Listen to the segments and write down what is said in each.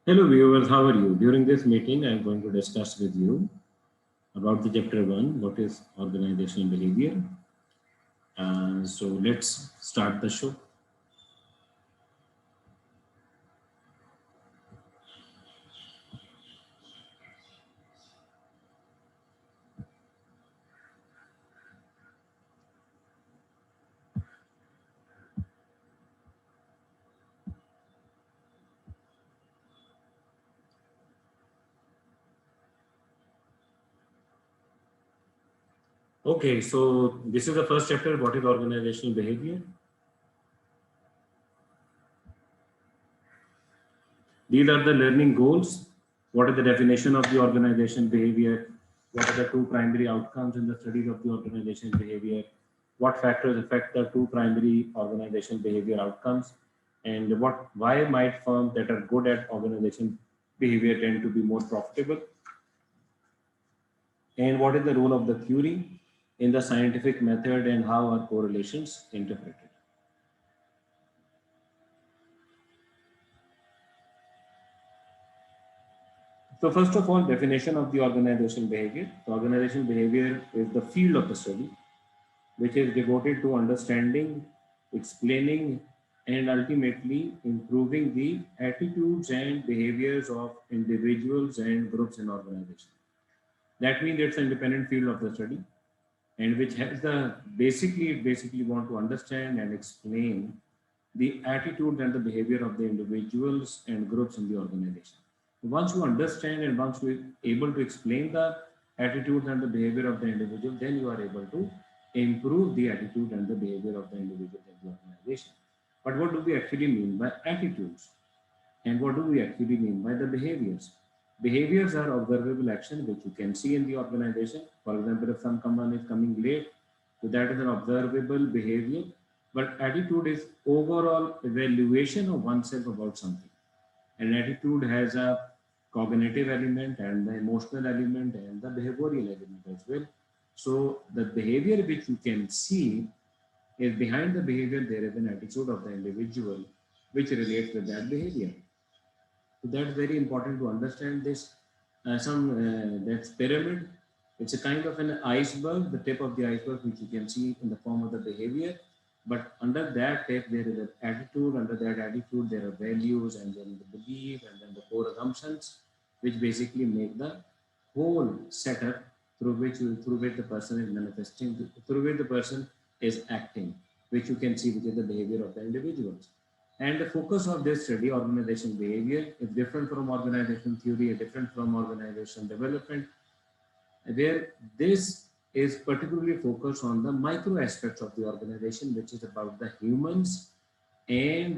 Hello viewers, how are you? During this meeting, I am going to discuss with you about the chapter 1, what is organizational behavior. So let's start the show. Okay, so this is the first chapter, what is organizational behavior. These are the learning goals. What is the definition of the organizational behavior? What are the two primary outcomes in the studies of the organizational behavior? What factors affect the two primary organizational behavior outcomes? And why might firms that are good at organizational behavior tend to be more profitable? And what is the role of the theory in the scientific method and how are correlations interpreted? So first of all, definition of the organizational behavior. The organizational behavior is the field of the study which is devoted to understanding, explaining, and ultimately improving the attitudes and behaviors of individuals and groups in organization. That means it's an independent field of the study and which has the basically want to understand and explain the attitude and the behavior of the individuals and groups in the organization. Once you understand and once you are able to explain the attitudes and the behavior of the individual, then you are able to improve the attitude and the behavior of the individual in the organization. But what do we actually mean by attitudes? And what do we actually mean by the behaviors? Behaviors are observable action which you can see in the organization. For example, if someone is coming late, so that is an observable behavior. But attitude is overall evaluation of oneself about something. And attitude has a cognitive element and the emotional element and the behavioral element as well. So the behavior which you can see is behind the behavior, there is an attitude of the individual which relates with that behavior. So that's very important to understand this. That's pyramid. It's a kind of an iceberg, the tip of the iceberg, which you can see in the form of the behavior. But under that tip, there is an attitude. Under that attitude, there are values, and then the belief, and then the core assumptions, which basically make the whole setup through which the person is manifesting, through which the person is acting, which you can see, which is the behavior of the individuals. And the focus of this study, organizational behavior, is different from organizational theory, different from organizational development, where this is particularly focused on the micro aspects of the organization, which is about the humans and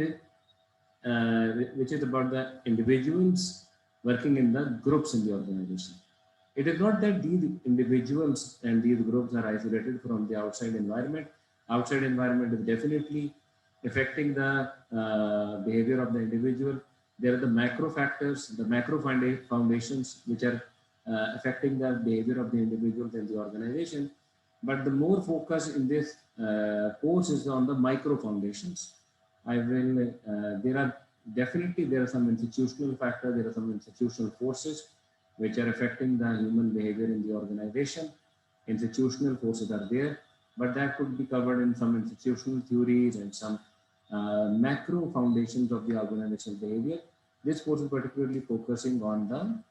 which is about the individuals working in the groups in the organization. It is not that these individuals and these groups are isolated from the outside environment. Outside environment is definitely affecting the behavior of the individual. There are the macro factors, the macro foundations, which are affecting the behavior of the individuals and the organization. But the more focus in this course is on the micro foundations. There are some institutional factors, there are some institutional forces which are affecting the human behavior in the organization. Institutional forces are there, but that could be covered in some institutional theories and some macro foundations of the organizational behavior. This course is particularly focusing on the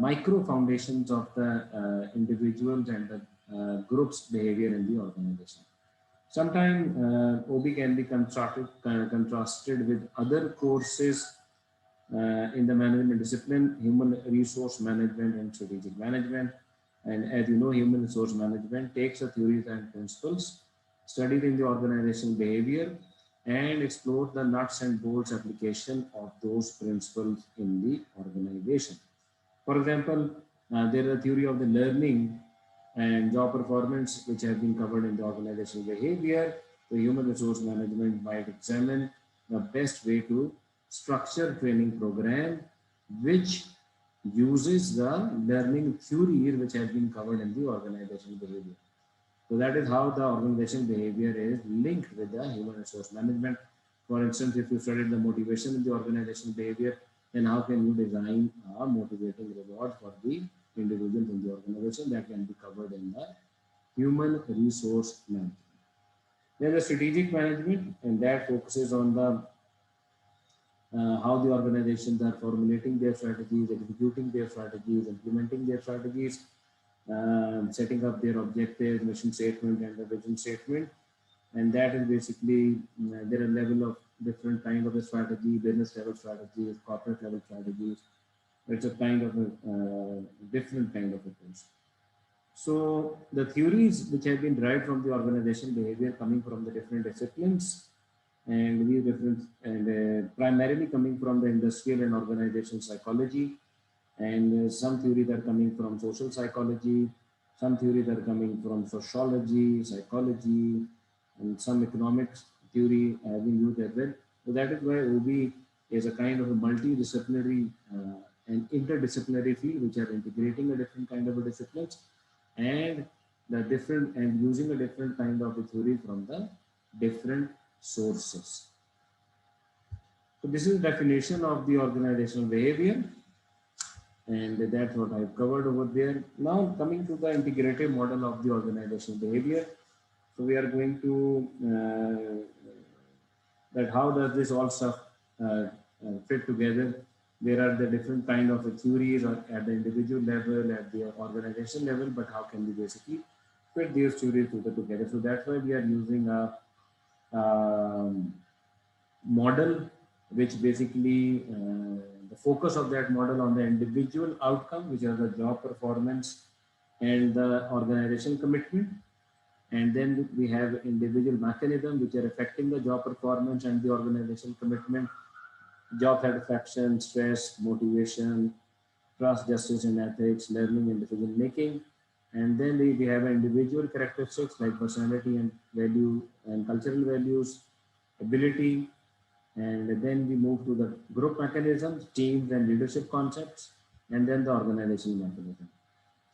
micro foundations of the individuals and the group's behavior in the organization. Sometimes OB can be contrasted with other courses in the management discipline, human resource management and strategic management. And as you know, human resource management takes the theories and principles studied in the organizational behavior and explores the nuts and bolts application of those principles in the organization. For example, there is a theory of the learning and job performance, which have been covered in the organizational behavior. The human resource management might examine the best way to structure training program, which uses the learning theories which have been covered in the organizational behavior. So that is how the organizational behavior is linked with the human resource management. For instance, if you study the motivation in the organizational behavior, and how can you design a motivating reward for the individuals in the organization that can be covered in the human resource management. Then the strategic management, and that focuses on the how the organizations are formulating their strategies, executing their strategies, implementing their strategies, setting up their objectives, mission statement, and the vision statement. And that is basically there are level of different kind of a strategy, business level strategies, corporate level strategies. It's a kind of a different kind of approach. So the theories which have been derived from the organization behavior coming from the different disciplines and these different and primarily coming from the industrial and organizational psychology, and some theories are coming from social psychology, some theories are coming from sociology, psychology, and some economics theory have been used as well. So that is why OB is a kind of a multidisciplinary and interdisciplinary field which are integrating a different kind of a disciplines and the different and using a different kind of a theory from the different sources. So this is definition of the organizational behavior, and that's what I've covered over there. Now coming to the integrative model of the organizational behavior. So we are going to that how does this all stuff fit together. There are the different kind of theories at the individual level, at the organization level, but how can we basically fit these theories together? So that's why we are using a model which basically the focus of that model on the individual outcome, which are the job performance and the organization commitment. And then we have individual mechanism which are affecting the job performance and the organization commitment, job satisfaction, stress, motivation, trust, justice and ethics, learning and decision making. And then we have individual characteristics like personality and value and cultural values, ability, and then we move to the group mechanisms, teams and leadership concepts, and then the organizational mechanism.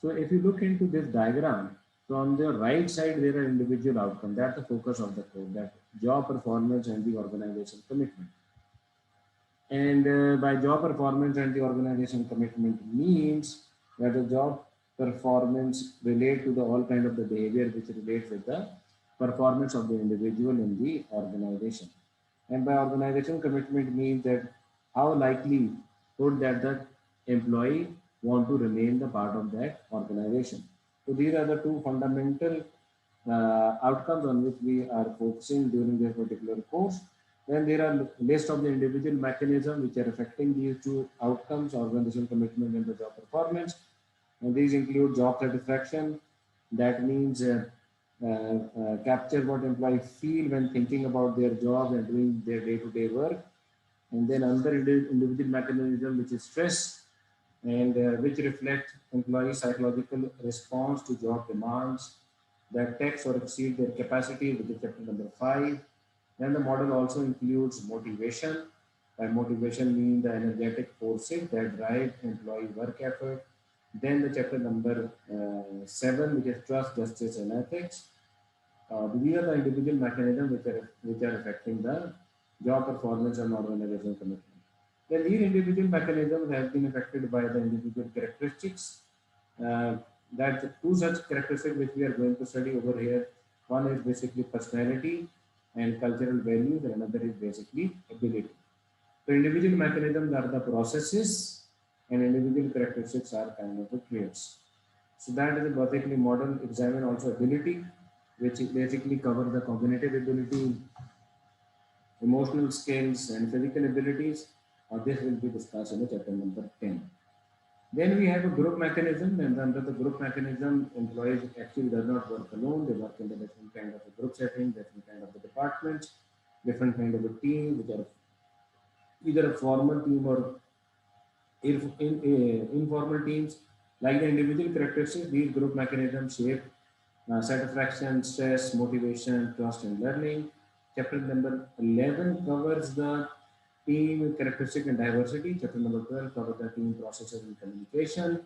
So if you look into this diagram, so on the right side, there are individual outcomes. That's the focus of the code, that job performance and the organization commitment. And by job performance and the organization commitment means that the job performance relate to the all kind of the behavior which relates with the performance of the individual in the organization. And by organization commitment means that how likely would that the employee want to remain the part of that organization. So these are the two fundamental outcomes on which we are focusing during this particular course. Then there are list of the individual mechanisms which are affecting these two outcomes, organizational commitment and the job performance. And these include job satisfaction. That means capture what employees feel when thinking about their job and doing their day-to-day work. And then another individual mechanism which is stress, and which reflect employee psychological response to job demands that tax or exceed their capacity, which is chapter number 5. Then the model also includes motivation. By motivation mean the energetic forces that drive employee work effort. Then the chapter number 7, which is trust, justice, and ethics. These are the individual mechanisms which are affecting the job performance and organizational commitment. Then these individual mechanisms have been affected by the individual characteristics. That two such characteristics which we are going to study over here. One is basically personality and cultural values, and another is basically ability. So individual mechanisms are the processes, and individual characteristics are kind of the traits. So that is basically model examine also ability, which basically cover the cognitive ability, emotional skills, and physical abilities. This will be discussed in the chapter number 10. Then we have a group mechanism, and under the group mechanism, employees actually does not work alone. They work in the different kind of a group setting, different kind of the departments, different kind of a team, which are either a formal team or informal teams. Like the individual characteristics, these group mechanisms shape satisfaction, stress, motivation, trust, and learning. Chapter number 11 covers the team characteristic and diversity. Chapter number 12 covers the team processes and communication.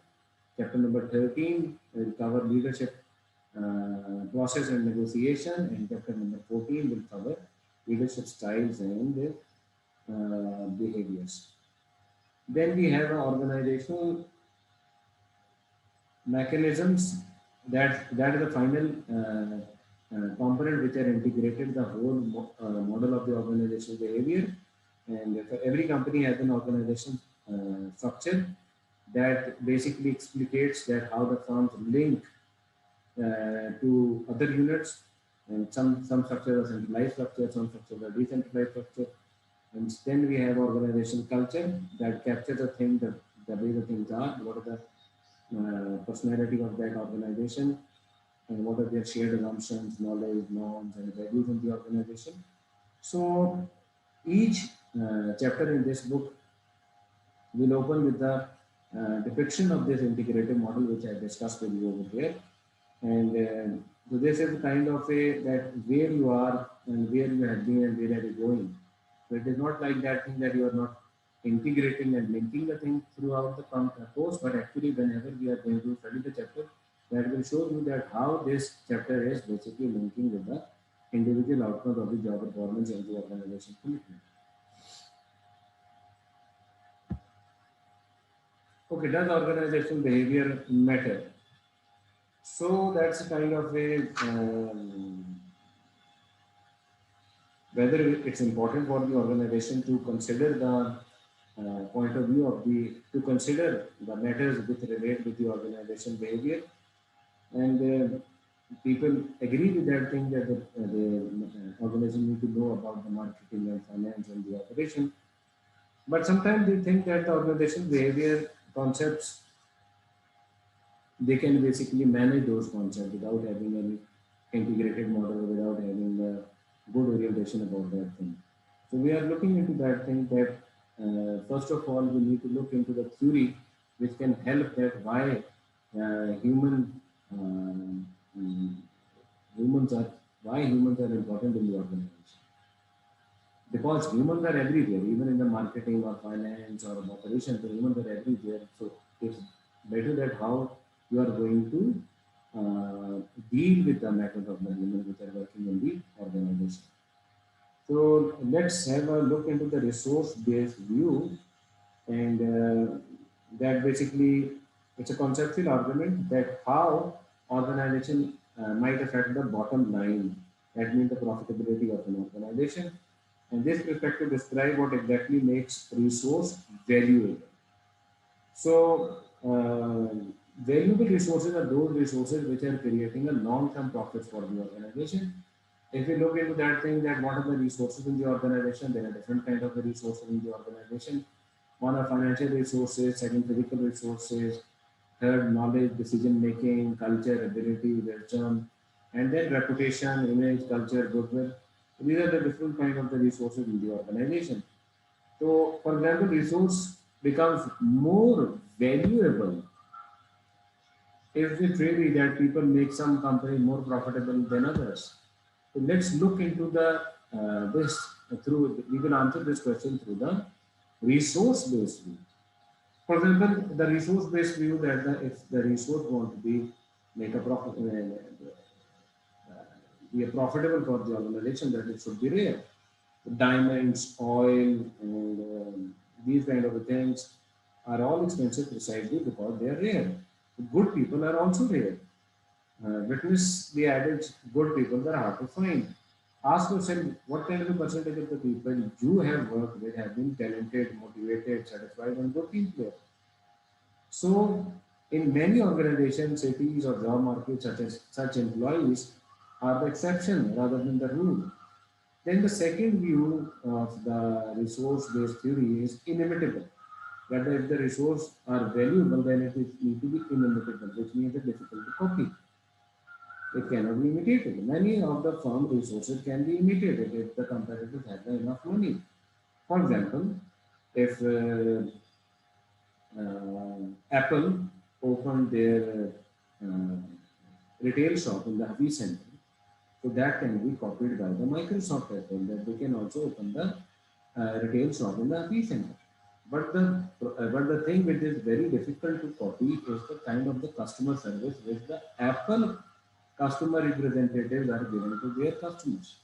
Chapter number 13 will cover leadership process and negotiation. And chapter number 14 will cover leadership styles and behaviors. Then we have organizational mechanisms, that is the final component which are integrated the whole model of the organizational behavior. And for every company has an organization structure that basically explicates that how the firms link to other units, and some structures are centralized structure, some structures are decentralized structure. And then we have organization culture that captures the way the things are, what are the personality of that organization, and what are their shared assumptions, knowledge, norms, and values in the organization. So each chapter in this book will open with the depiction of this integrated model, which I discussed with you over here. And so this is kind of a that where you are and where you have been and where are you going. So it is not like that thing that you are not integrating and linking the thing throughout the course, but actually whenever we are going to study the chapter, that will show you that how this chapter is basically linking with the individual outcomes of the job performance and the organization commitment. Okay, does organizational behavior matter? So that's kind of a whether it's important for the organization to consider the point of view of the to consider the matters which relate with the organization behavior, and people agree with that thing that the organization need to know about the marketing and finance and the operation, but sometimes they think that the organization behavior concepts, they can basically manage those concepts without having any integrated model, without having a good orientation about that thing. So we are looking into that thing that first of all we need to look into the theory which can help that why um, humans are humans are important in the organization, because humans are everywhere, even in the marketing or finance or operations, the humans are everywhere. So it's better that how you are going to deal with the matters of the humans which are working in the organization. So let's have a look into the resource-based view, and that basically it's a conceptual argument that how organization might affect the bottom line, that means the profitability of an organization. And this perspective describe what exactly makes resource valuable. So valuable resources are those resources which are creating a long-term profits for the organization. If we look into that thing, that what are the resources in the organization, there are different kind of the resources in the organization. One are financial resources, second physical resources, third knowledge, decision making, culture, ability, wisdom, and then reputation, image, culture, goodwill. These are the different kind of the resources in the organization. So, for example, resource becomes more valuable if it really that people make some company more profitable than others. So let's look into the this through. We will answer this question through the resource-based view. For example, the resource-based view that if the resource want to be make a profit, be a profitable for the organization, that it should be rare. Diamonds, oil, and these kind of things are all expensive precisely because they are rare. Good people are also rare. Witness the adage, good people are hard to find. Ask yourself, what kind of a percentage of the people you have worked with have been talented, motivated, satisfied, and good team players? So, in many organizations, cities, or job markets, such employees are the exception rather than the rule. Then the second view of the resource-based theory is inimitable. That if the resources are valuable, then it need to be inimitable, which means it's difficult to copy. It cannot be imitated. Many of the firm resources can be imitated if the competitors have enough money. For example, if Apple opened their uh, retail shop in the Happy Center, so that can be copied by the Microsoft as well, that they can also open the retail shop in the Happy Center. But the thing which is very difficult to copy is the kind of the customer service which the Apple customer representatives are giving to their customers.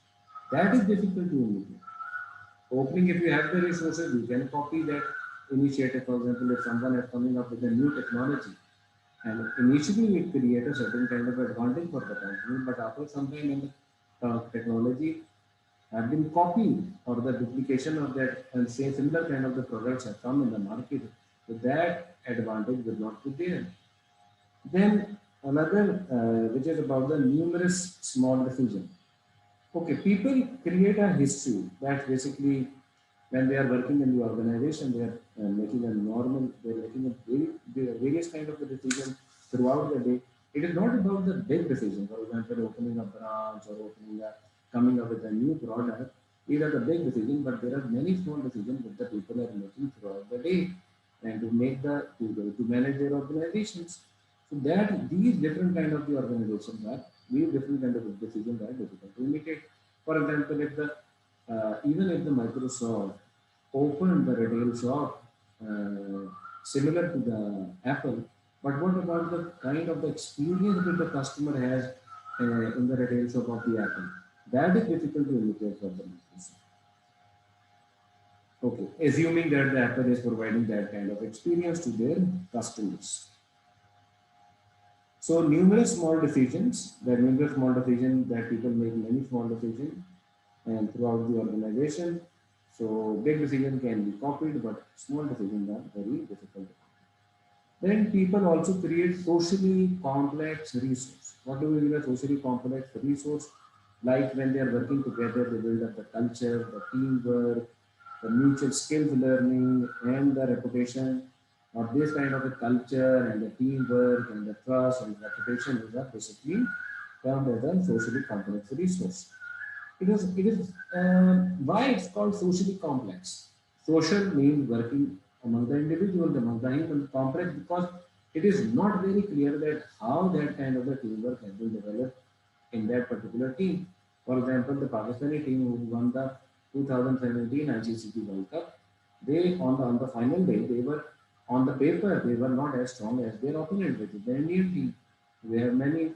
That is difficult to imitate. Opening, if you have the resources, you can copy that. initiative, for example, if someone is coming up with a new technology, and initially it creates a certain kind of advantage for the company, but after some time when the technology have been copied or the duplication of that and say similar kind of the products have come in the market, so that advantage will not be there. Then another, which is about the numerous small decisions. Okay, people create a history that basically when they are working in the organization, they are making a normal, they are making a various kind of the decision throughout the day. It is not about the big decision, for example, opening a branch or opening a, coming up with a new product. These are the big decisions, but there are many small decisions that the people are making throughout the day and to make the, to manage their organizations. So that these different kind of the organizations are, these different kind of decisions are difficult to imitate. For example, if the even if the Microsoft opened the retail shop similar to the Apple, but what about the kind of the experience that the customer has in the retail shop of the Apple? That is difficult to imitate for the Microsoft. Okay, assuming that the Apple is providing that kind of experience to their customers. So numerous small decisions, there are numerous small decisions that people make many small decisions and throughout the organization. So big decisions can be copied, but small decisions are very difficult. Then people also create socially complex resource. What do we mean by socially complex resource? Like when they are working together, they build up the culture, the teamwork, the mutual skills learning, and the reputation of this kind of a culture and the teamwork and the trust and reputation is basically termed as a socially complex resource. Why it's called socially complex. Social means working among the individuals, among the human, complex because it is not very clear that how that kind of a teamwork has been developed in that particular team. For example, the Pakistani team who won the 2017 ICC World Cup, they on the final day they were on the paper they were not as strong as their opponent, which is the Indian team. They have many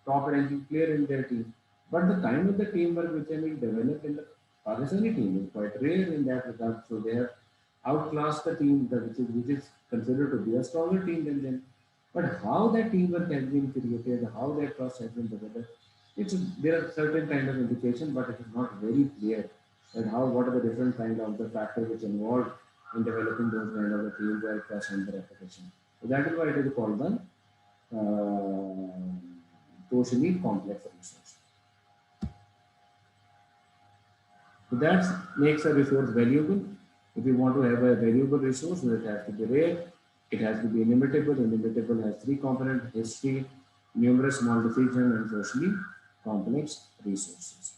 top ranking players in their team, but the kind of the teamwork which has been developed in the Pakistani team is quite rare in that regard. So they have outclassed the team which is considered to be a stronger team than them. But how that teamwork has been created, how that trust has been developed, there are certain kind of indication, but it is not very clear that how what are the different kind of the factors which involved in developing those kind of the teamwork, trust, and the reputation. So that is why it is called the socially complex resource. So that makes a resource valuable. If you want to have a valuable resource, it has to be rare, it has to be inimitable. Inimitable has three components: history, numerous small decisions, and socially complex resources.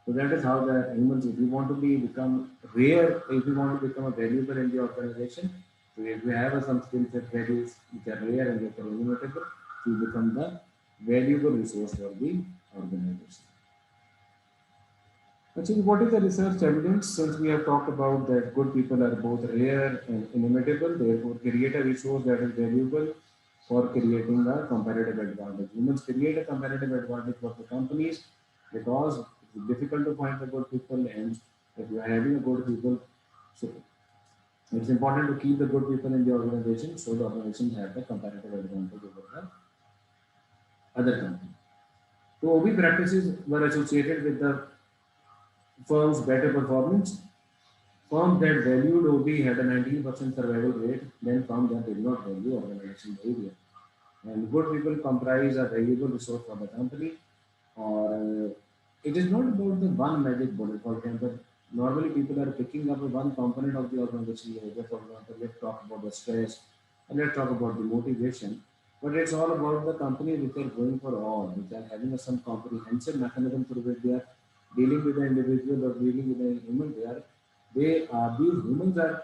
So that is how the humans, if you want to become rare, if you want to become a valuable in the organization, so if you have some skill set values which are rare and which are inimitable, you become the valuable resource for the organization. Actually, what is the research evidence? Since we have talked about that good people are both rare and inimitable, therefore create a resource that is valuable for creating a comparative advantage. Humans create a comparative advantage for the companies because it's difficult to find the good people, and if you are having a good people, so it's important to keep the good people in the organization so the organization have the comparative advantage over the other company. So OB practices were associated with the firm's better performance. Firms that valued OB had a 19% survival rate than firms that did not value organization behavior. And good people comprise a valuable resource for the company. Or it is not about the one magic bullet. For example, normally people are picking up one component of the organization behavior. For example, let's talk about the stress, and let's talk about the motivation. But it's all about the company which are going for all, which are having some comprehensive mechanism through which they are dealing with the individual or dealing with the human. These humans are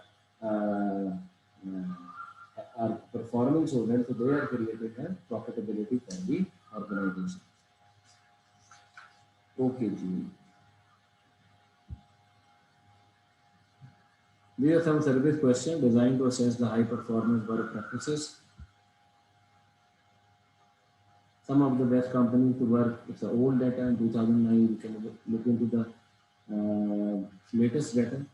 performing so well, so they are creating a profitability for the organization. Okay, Jimmy. These are some service questions designed to assess the high performance work practices. Some of the best companies to work, it's an old data in 2009, you can look into the latest data.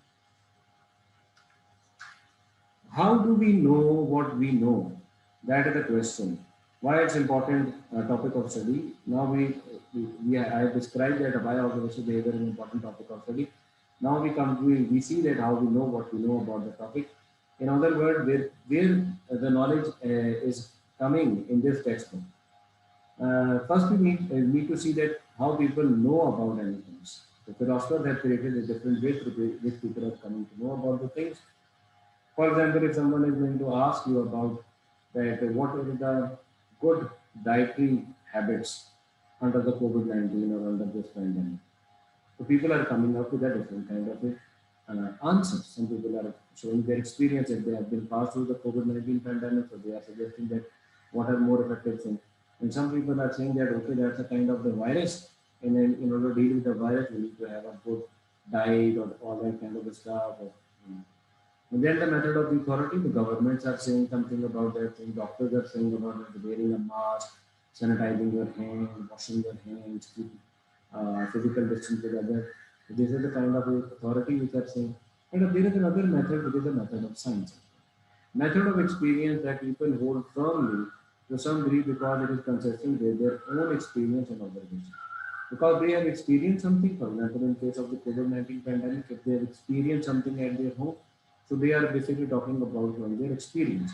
How do we know what we know? That is the question. Why it's important topic of study. Now I have described that why observational behavior is an important topic of study. Now we see that how we know what we know about the topic. In other words, where the knowledge is coming in this textbook. First, we need to see that how people know about anything. The philosophers have created a different way through which people are coming to know about the things. For example, if someone is going to ask you about that, what are the good dietary habits under the COVID-19 or under this pandemic? So people are coming up with a different kind of answers. Some people are showing their experience if they have been passed through the COVID-19 pandemic, so they are suggesting that what are more effective things. And some people are saying that okay, that's a kind of the virus, and then in order to deal with the virus, we need to have a good diet or all that kind of stuff. And then the method of the authority, the governments are saying something about that thing, doctors are saying about it, wearing a mask, sanitizing your hands, washing your hands, physical distance with others. So this is the kind of authority which are saying. And there is another method, which is the method of science. Method of experience that people hold firmly to some degree because it is consistent with their own experience and observation. Because they have experienced something, for example, in case of the COVID-19 pandemic, if they have experienced something at their home, so they are basically talking about from their experience.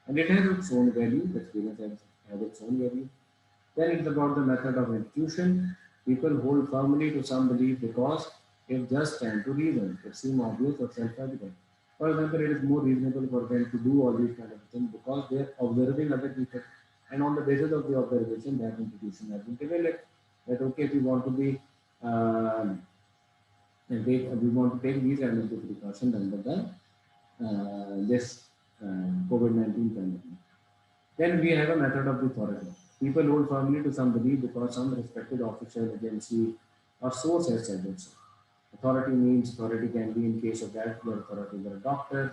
And it has its own value, the experience has its own value. Then it's about the method of intuition. People hold firmly to some belief because it just stand to reason. It seems obvious or self-evident. For example, it is more reasonable for them to do all these kind of things because they are observing other people. And on the basis of the observation, that intuition has been developed. That okay, if we want to be we want to take these kind of precautions under the this COVID-19 pandemic. Then we have a method of authority. People hold firmly to some belief because some respected official, agency, or source has said it so. Authority means authority can be in case of that, the authorities are doctors,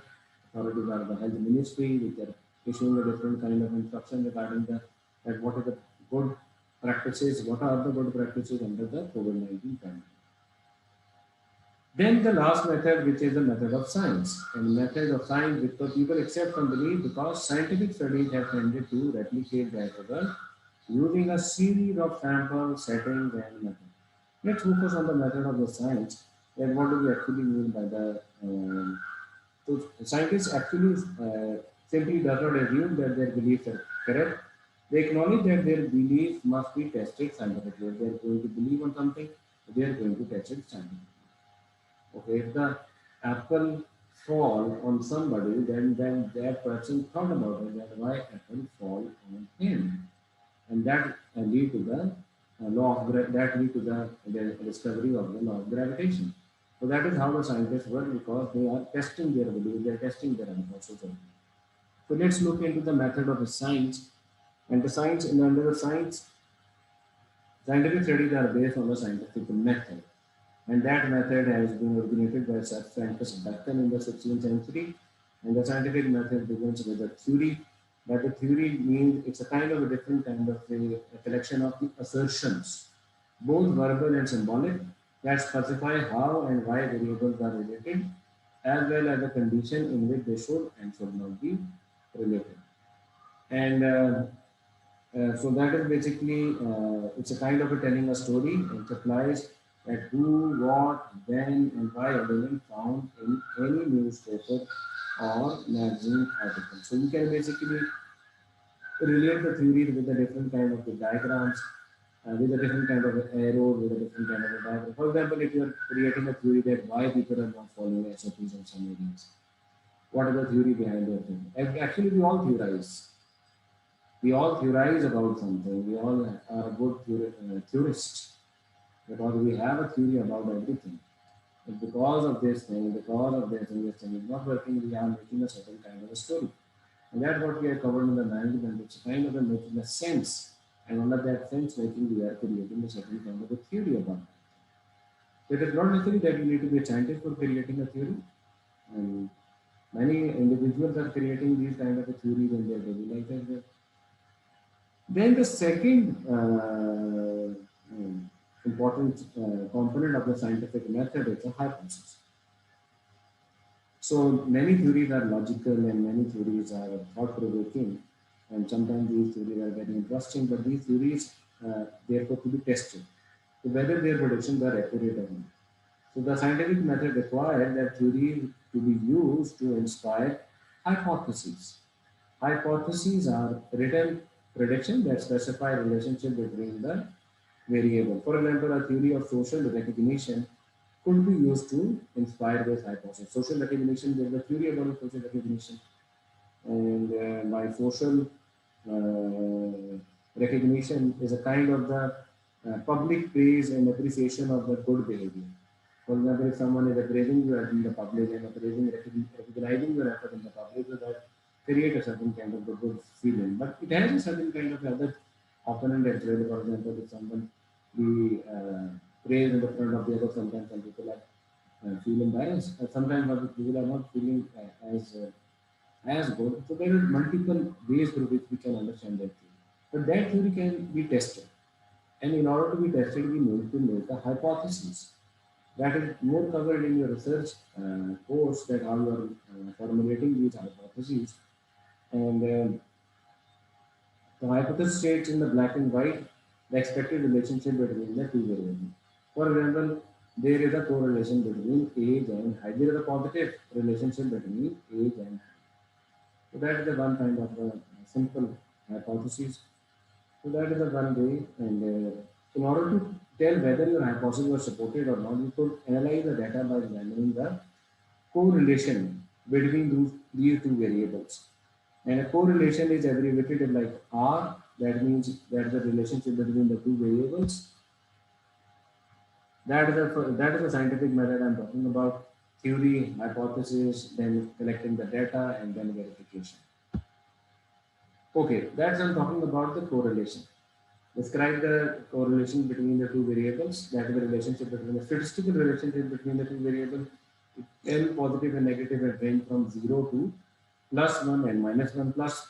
authorities are the health ministry, which are issuing a different kind of instruction regarding the that what are the good practices, what are the good practices under the COVID-19 pandemic. Then the last method, which is the method of science. And method of science, which people accept and believe because scientific studies have tended to replicate that result using a series of samples, settings, and methods. Let's focus on the method of the science. And what do we actually mean by the so scientists actually simply does not assume that their beliefs are correct. They acknowledge that their belief must be tested scientifically. If they are going to believe on something, they are going to test it scientifically. Okay, if the apple fall on somebody, then that person thought about it, that why apple fall on him, and that lead to the that lead to the discovery of the law of gravitation. So that is how the scientists work because they are testing their belief, they are testing their hypothesis. So let's look into the method of the science, and the science and under the science, scientific studies are based on the scientific method. And that method has been originated by Sir Francis Bacon in the 16th century. And the scientific method begins with a theory. But the theory means it's a kind of a different kind of a collection of the assertions, both verbal and symbolic, that specify how and why variables are related, as well as the condition in which they should and should not be related. And so that is basically, it's a kind of a telling a story. It applies that who, what, when, and why element found in any newspaper or magazine article. So you can basically relate the theory with a different kind of the diagrams, with a different kind of arrow, with a different kind of a diagram. For example, if you are creating a theory that why people are not following SOPs in some areas, what is the theory behind that thing? Actually, we all theorize. We all theorize about something. We all are good theorists because we have a theory about everything. But because of this thing, because of this thing is not working, we are making a certain kind of a story. And that's what we are covered in the management. It's kind of a making a sense. And under that sense making, we are creating a certain kind of a theory about it. So it is not necessary that you need to be a scientist for creating a theory. And many individuals are creating these kind of a theories in their daily life as well. Then the second important component of the scientific method is a hypothesis. So many theories are logical and many theories are thought-provoking, and sometimes these theories are very interesting, but these theories therefore to be tested, so whether their predictions are accurate or not. So the scientific method required that theory to be used to inspire hypotheses. Hypotheses are written predictions that specify relationship between the variable. For example, a theory of social recognition could be used to inspire this hypothesis. Social recognition, there is a theory about social recognition, and by social recognition is a kind of the public praise and appreciation of the good behavior. For example, if someone is appraising you in the public and recognizing your effort in the public, so that create a certain kind of good feeling. But it has a certain kind of other opponent as well. For example, if someone be praised in the front of the other, sometimes some people are feel embarrassed. Sometimes other people are not feeling as good. So there are multiple ways through which we can understand that theory. But that theory can be tested. And in order to be tested, we need to make a hypothesis. That is more covered in your research course, that how you are formulating these hypotheses. And the hypothesis states in the black and white the expected relationship between the two variables. For example, there is a correlation between age and height. There is a positive relationship between age and height. So that is the one kind of simple hypothesis. So that is the one way. And in order to tell whether your hypothesis was supported or not, you could analyze the data by examining the correlation between these two variables. And a correlation is abbreviated like R. That means that the relationship between the two variables. That is the scientific method I'm talking about. Theory, hypothesis, then collecting the data, and then verification. Okay, that's I'm talking about the correlation. Describe the correlation between the two variables. That is the relationship between the statistical relationship between the two variables. L positive and negative and range from 0 to +1 and -1 plus.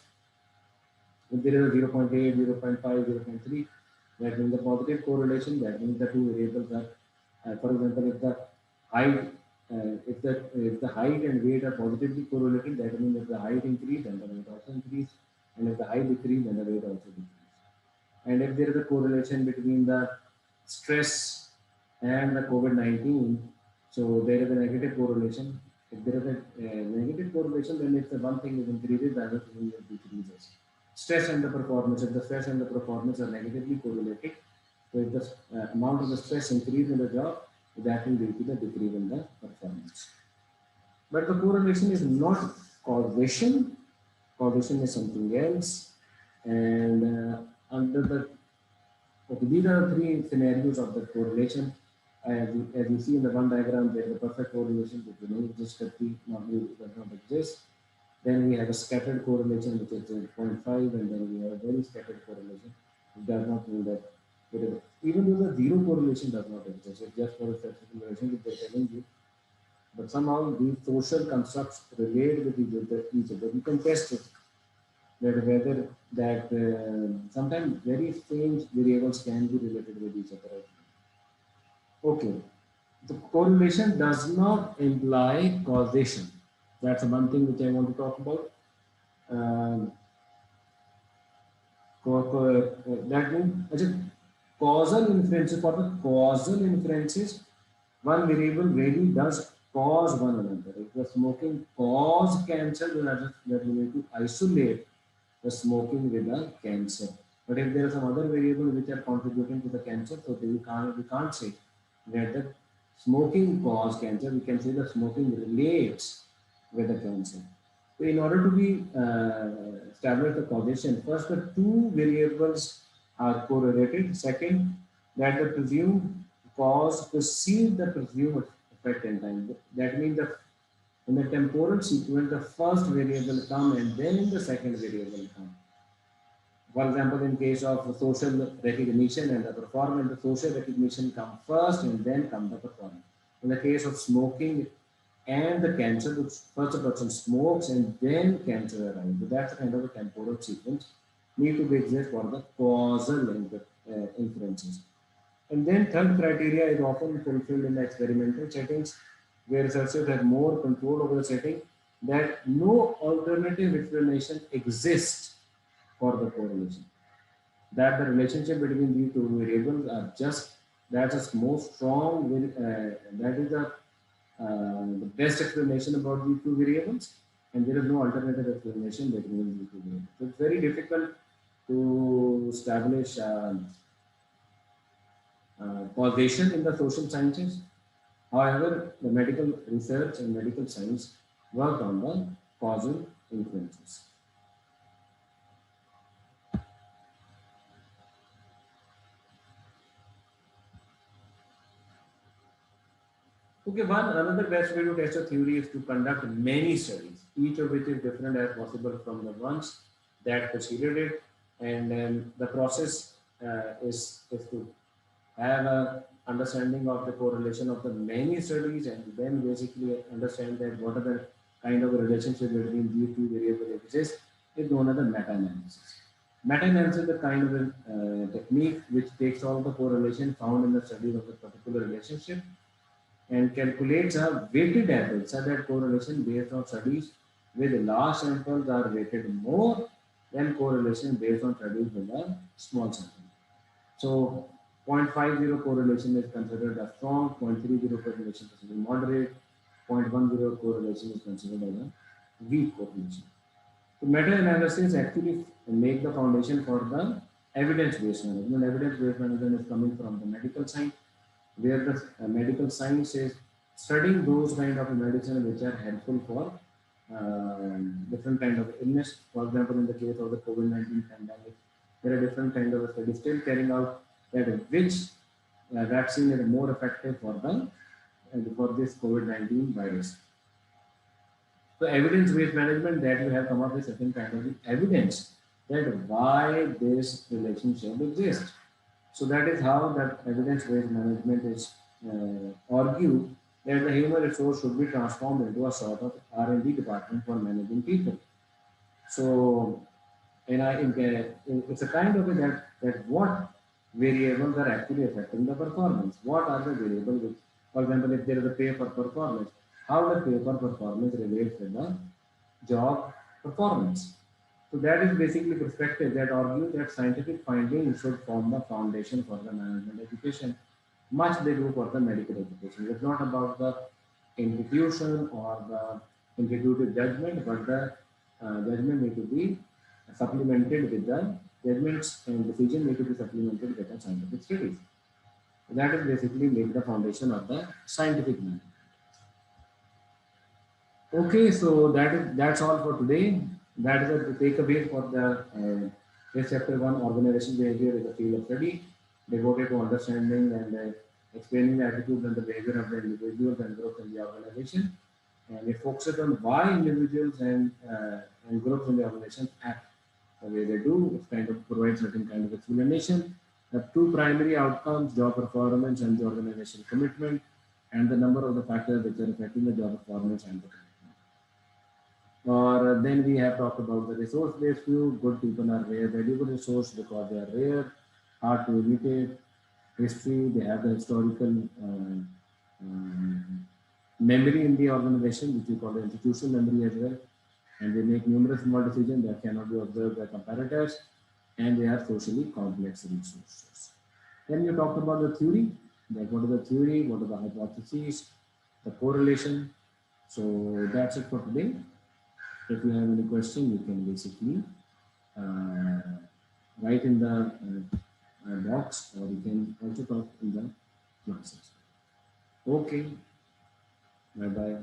If there is a 0.8, 0.5, 0.3, that means the positive correlation. That means the two variables are, for example, if the height, if the height and weight are positively correlated, that means if the height increase, then the weight also increase, and if the height decrease, then the weight also decrease. And if there is a correlation between the stress and the COVID-19, so there is a negative correlation. If there is a negative correlation, then if the one thing is increases, the other thing decreases. Stress and the performance, if the stress and the performance are negatively correlated, so if the amount of the stress increase in the job, that will lead to the decrease in the performance. But the correlation is not causation. Causation is something else. And under the, okay, these are the three scenarios of the correlation. As you see in the one diagram, there is a perfect correlation between age, discovery, normally does not exist. Then we have a scattered correlation, which is 0.5, and then we have a very scattered correlation. It does not mean that even though the zero correlation does not exist, it's just for a statistical relation which they're telling you. But somehow these social constructs relate with each other. You can test it, that whether that sometimes very strange variables can be related with each other. Okay, the correlation does not imply causation. That's one thing which I want to talk about. That means causal inferences. For the causal inferences, one variable really does cause one another. If the smoking cause cancer, then that we need to isolate the smoking with the cancer. But if there are some other variables which are contributing to the cancer, so we can't say that the smoking cause cancer. We can say the smoking relates with the cancer. So in order to be establish the causation, first the two variables are correlated. Second, that the presumed cause precedes the presumed effect in time. That means that in the temporal sequence, the first variable come and then the second variable come. For example, in case of social recognition and the performance, the social recognition come first and then come the performance. In the case of smoking and the cancer, first a person smokes and then cancer arrives. So that's a kind of a temporal sequence need to be exist for the causal inferences. And then third criteria is often fulfilled in the experimental settings. where researchers have more control over the setting, that no alternative explanation exists for the correlation. That the relationship between these two variables are just, that's a most strong, that is the best explanation about these two variables, and there is no alternative explanation between these two variables. So it's very difficult to establish causation in the social sciences. However, the medical research and medical science worked on the causal influences. Okay, another best way to test a theory is to conduct many studies, each of which is different as possible from the ones that preceded it. And then the process is to have a understanding of the correlation of the many studies, and then basically understand that what are the kind of a relationship between these two variables exist is known as the meta-analysis. Meta-analysis is a kind of a technique which takes all the correlation found in the study of a particular relationship and calculates a weighted average such that correlation based on studies with large samples are weighted more than correlation based on studies with a small sample. So 0.50 correlation is considered a strong, 0.30 correlation is considered moderate, 0.10 correlation is considered as a weak correlation. So meta-analysis actually make the foundation for the evidence-based management. Evidence-based management is coming from the medical science, where the medical science is studying those kind of medicine which are helpful for different kind of illness. For example, in the case of the COVID-19 pandemic, there are different kind of studies still carrying out that which vaccine is more effective for the for this COVID-19 virus. So evidence-based management, that you have come up with certain kind of evidence that why this relationship exists. So that is how that evidence-based management is argued that the human resource should be transformed into a sort of R&D department for managing people. So, and it's a kind of that what variables are actually affecting the performance. What are the variables which, for example, if there is a pay for performance, how does pay for performance relate with the job performance? So that is basically perspective that argue that scientific findings should form the foundation for the management education. Much they do for the medical education. It's not about the institution or the institutive judgment, but the judgment need to be supplemented with the judgments, and decision need to be supplemented with the scientific studies. So that is basically make the foundation of the scientific management. Okay, so that's all for today. That is the takeaway for the this chapter 1, organization behavior is a field of study devoted to understanding and explaining the attitude and the behavior of the individuals and groups in the organization. And it focuses on why individuals and groups in the organization act the way they do. It kind of provides certain kind of explanation. The two primary outcomes, job performance and the organization commitment, and the number of the factors which are affecting the job performance and the commitment. Or then we have talked about the resource-based view. Good people are rare, valuable resource because they are rare, hard to imitate. History, they have the historical memory in the organization, which we call the institutional memory as well. And they make numerous small decisions that cannot be observed by comparators. And they are socially complex resources. Then you talked about the theory. Like what is the theory? What are the hypotheses? The correlation. So that's it for today. If you have any question, you can basically write in the box, or you can also talk in the classes. Okay, bye bye.